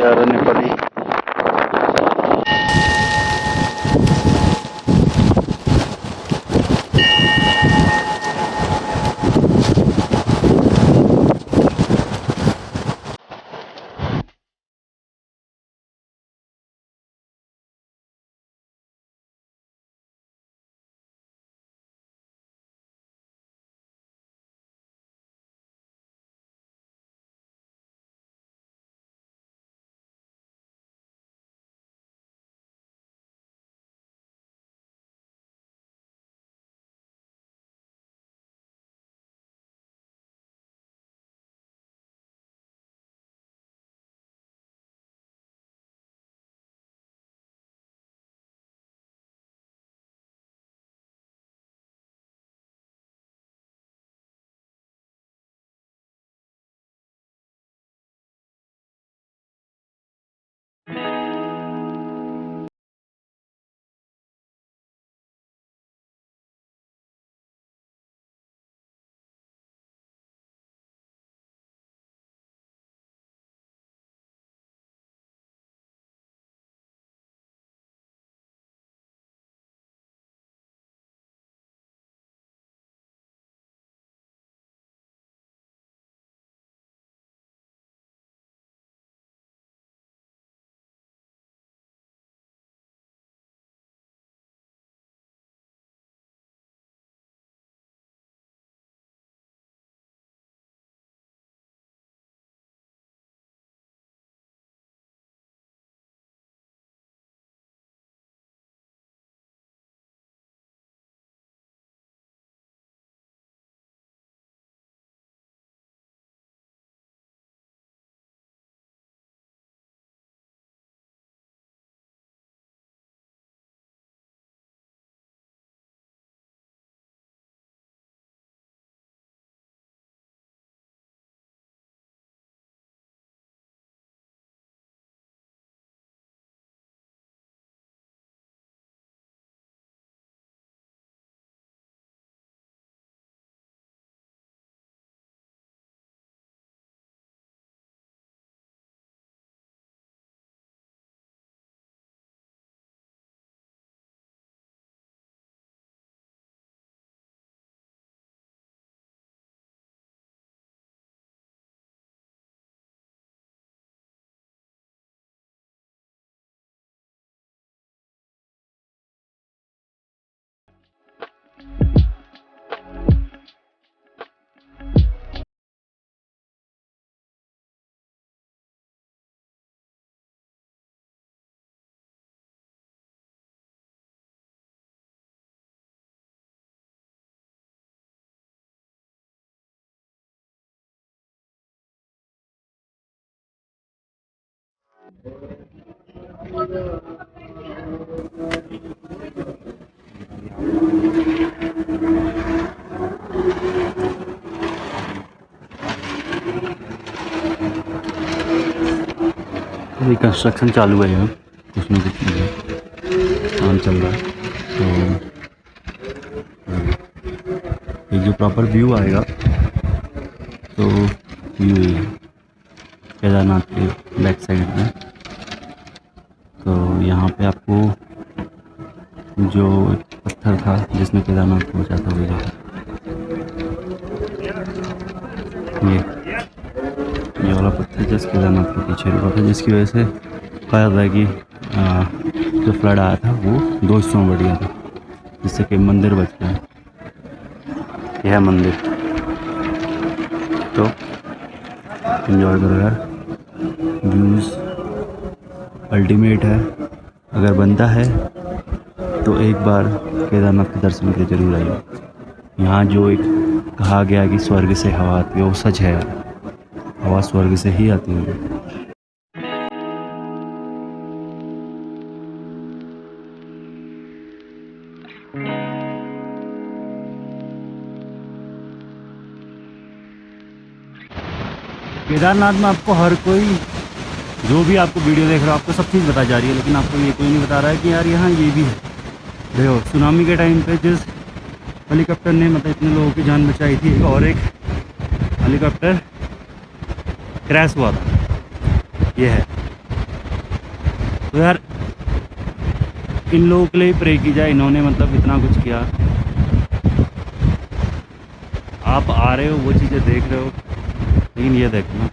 यार नेपाली। अभी कंस्ट्रक्शन चालू है, यहाँ कुछ ना कुछ काम चल रहा है। तो एक जो प्रॉपर व्यू आएगा तो व्यू है केदारनाथ के बैक साइड में। तो यहाँ पे आपको जो पत्थर था जिसमें केदारनाथ पहुँचा था वो ये वाला पत्थर जिस केदारनाथ के पीछे रुका था, जिसकी वजह से कहा जाता है कि जो फ्लड आया था वो 2 हिस्सों में बढ़ गया था, जिससे कि मंदिर बच गया। यह मंदिर तो एंजॉय करो यार, व्यूज़ अल्टीमेट है। अगर बनता है तो एक बार केदारनाथ के दर्शन के लिए ज़रूर आइए। यहाँ जो एक कहा गया कि स्वर्ग से हवा आती है वो सच है यार, हवा स्वर्ग से ही आती है। केदारनाथ में आपको हर कोई, जो भी आपको वीडियो देख रहा हो, आपको सब चीज़ बताई जा रही है, लेकिन आपको ये कोई नहीं बता रहा है कि यार यहाँ ये भी है। देखो सुनामी के टाइम पे जिस हेलीकॉप्टर ने मतलब इतने लोगों की जान बचाई थी, और एक हेलीकॉप्टर क्रैश हुआ था, ये है। तो यार इन लोगों के लिए प्रे की जाए, इन्होंने मतलब इतना कुछ किया। आप आ रहे हो, वो चीज़ें देख रहे हो, लेकिन ये देखना